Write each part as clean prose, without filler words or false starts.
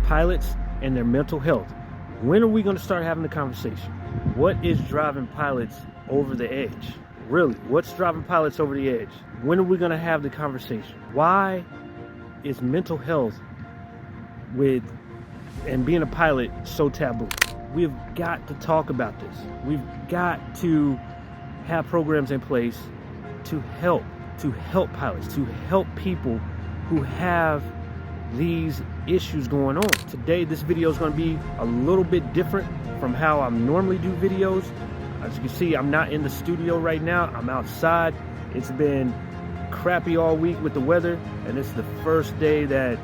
pilots and their mental health. When are we going to start having the conversation? What is driving pilots over the edge? Really, what's driving pilots over the edge? When are we going to have the conversation? Why is mental health and being a pilot so taboo? We've got to talk about this. We've got to have programs in place to help pilots, to help people who have these issues going on. Today, this video is going to be a little bit different from how I normally do videos. As you can see, I'm not in the studio right now. I'm outside. It's been crappy all week with the weather, and this is the first day that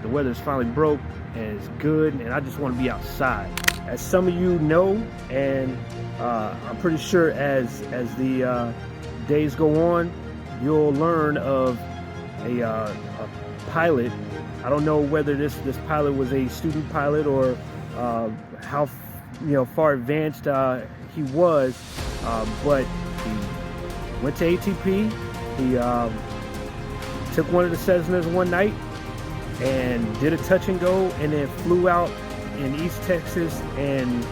the weather's finally broke and it's good, and I just want to be outside. As some of you know, and I'm pretty sure as the days go on, you'll learn of a pilot. I don't know whether this pilot was a student pilot or how far advanced he was, but he went to ATP. He took one of the Cessnas one night and did a touch and go, and then flew out in East Texas and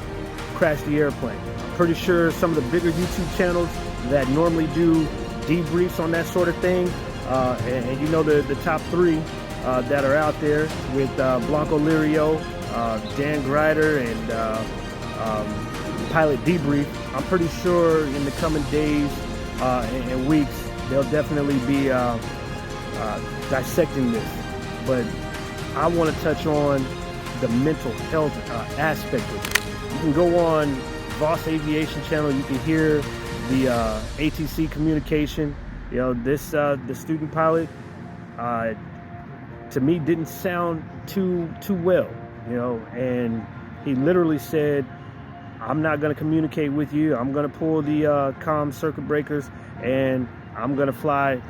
crashed the airplane. I'm pretty sure some of the bigger YouTube channels that normally do debriefs on that sort of thing, and you know the top three that are out there with Blanco Lirio, Dan Grider, and Pilot Debrief. I'm pretty sure in the coming days and weeks they'll definitely be dissecting this. But I want to touch on the mental health aspect of it. You can go on Voss Aviation channel. You can hear the ATC communication. You know, this the student pilot to me didn't sound too well. You know, and he literally said, "I'm not going to communicate with you. I'm going to pull the comm circuit breakers, and I'm going to fly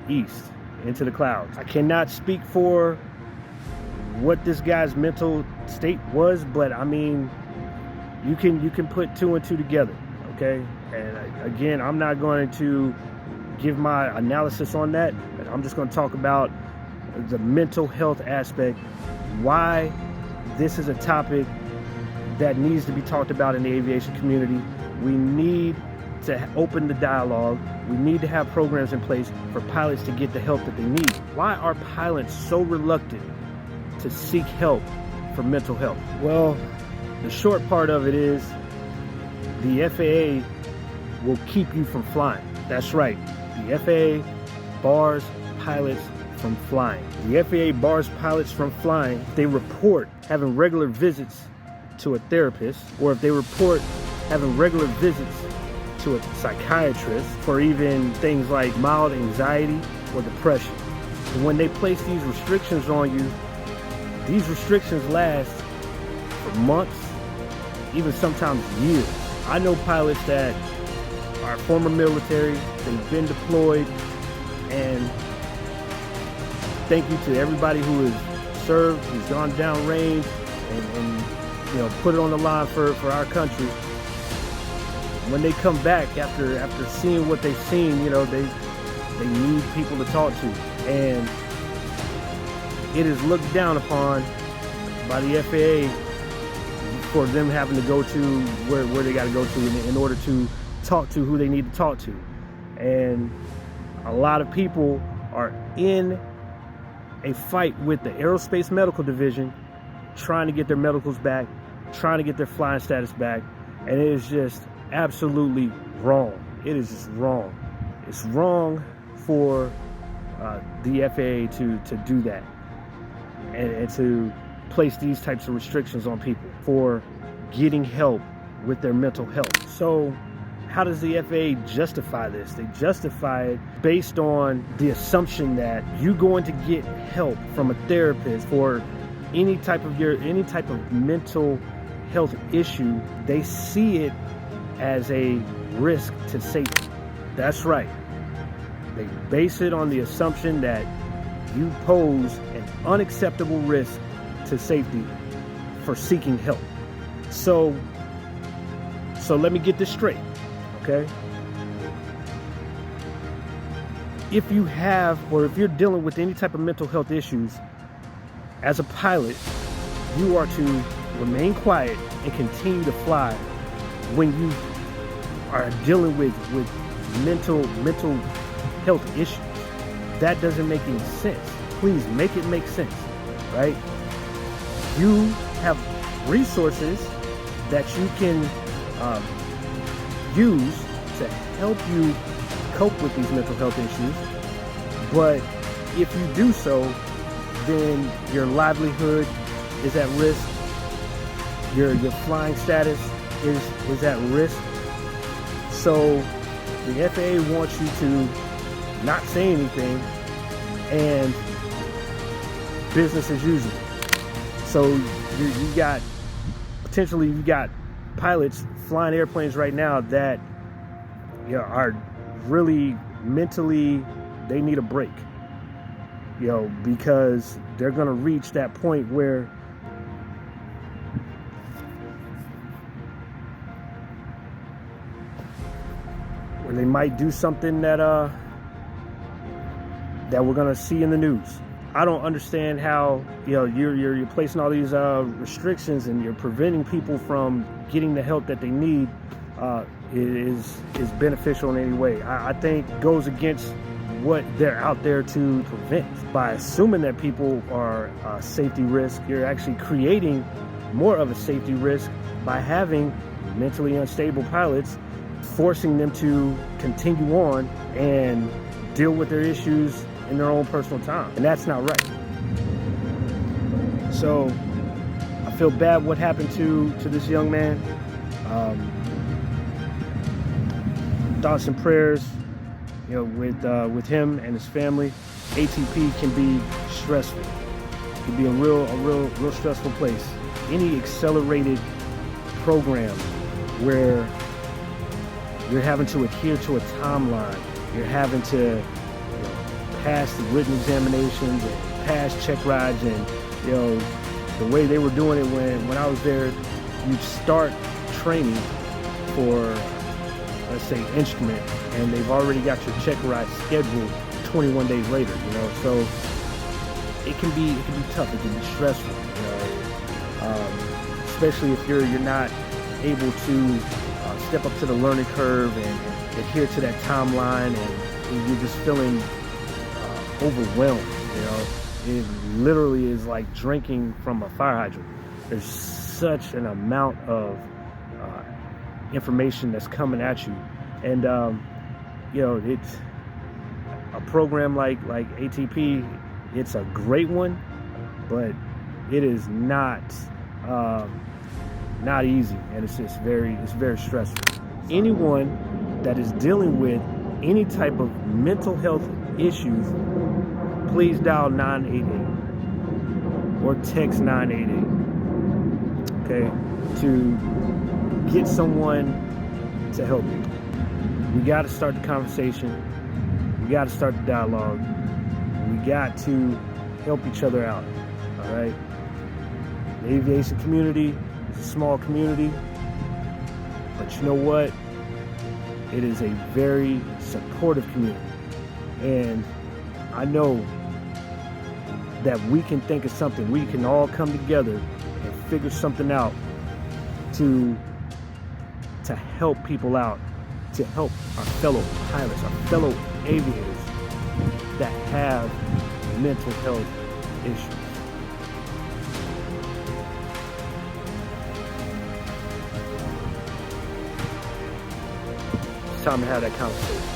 east into the clouds." I cannot speak for what this guy's mental state was, but I mean, you can put two and two together, okay? And again, I'm not going to give my analysis on that, but I'm just going to talk about the mental health aspect, why this is a topic that needs to be talked about in the aviation community. We need to open the dialogue. We need to have programs in place for pilots to get the help that they need. Why are pilots so reluctant to seek help for mental health? Well, the short part of it is the FAA will keep you from flying. That's right. The FAA bars pilots from flying. The FAA bars pilots from flying if they report having regular visits to a therapist, or if they report having regular visits to a psychiatrist for even things like mild anxiety or depression. And when they place these restrictions on you, these restrictions last for months, even sometimes years. I know pilots that are former military, they've been deployed, and thank you to everybody who has served, who's gone down range, and you know, put it on the line for our country. When they come back after seeing what they've seen, you know, they need people to talk to, and it is looked down upon by the FAA for them having to go to where they got to go to in order to talk to who they need to talk to. And a lot of people are in a fight with the Aerospace Medical Division, trying to get their medicals back, trying to get their flying status back, and it is just absolutely wrong. It is just wrong. It's wrong for the FAA to do that and to place these types of restrictions on people for getting help with their mental health. So how does the FAA justify this? They justify it based on the assumption that you're going to get help from a therapist for any type of mental health issue. They see it as a risk to safety. That's right. They base it on the assumption that you pose an unacceptable risk to safety for seeking help. So let me get this straight, okay? If you have, or if you're dealing with any type of mental health issues as a pilot, you are to remain quiet and continue to fly when you are dealing with mental health issues. That doesn't make any sense. Please make it make sense, right? You have resources that you can use to help you cope with these mental health issues, but if you do so, then your livelihood is at risk, your flying status is at risk. So the FAA wants you to not say anything and business as usual. So you got pilots flying airplanes right now that are really mentally, they need a break, because they're going to reach that point where they might do something that we're going to see in the news. I don't understand how you're placing all these restrictions and you're preventing people from getting the help that they need is beneficial in any way. I think goes against what they're out there to prevent. By assuming that people are a safety risk, you're actually creating more of a safety risk by having mentally unstable pilots, forcing them to continue on and deal with their issues in their own personal time, and that's not right. So I feel bad what happened to this young man. Thoughts and prayers, with him and his family. ATP can be stressful. It can be a real stressful place. Any accelerated program where you're having to adhere to a timeline, you're having to pass the written examinations and pass check rides, and the way they were doing it when I was there, you'd start training for, let's say, instrument, and they've already got your check ride scheduled 21 days later, so it can be tough, it can be stressful, especially if you're not able to step up to the learning curve and adhere to that timeline, and you're just feeling overwhelmed. It literally is like drinking from a fire hydrant. There's such an amount of information that's coming at you, and it's a program like ATP. It's a great one, but it is not easy, and it's very stressful. Anyone that is dealing with any type of mental health issues, please dial 988 or text 988, okay, to get someone to help you. We got to start the conversation. We got to start the dialogue. We got to help each other out, all right? The aviation community is a small community, but you know what? It is a very supportive community. And I know that we can think of something. We can all come together and figure something out to help people out, to help our fellow pilots, our fellow aviators that have mental health issues. It's time to have that conversation.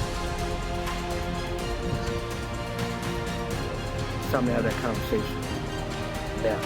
It's time to have that conversation now.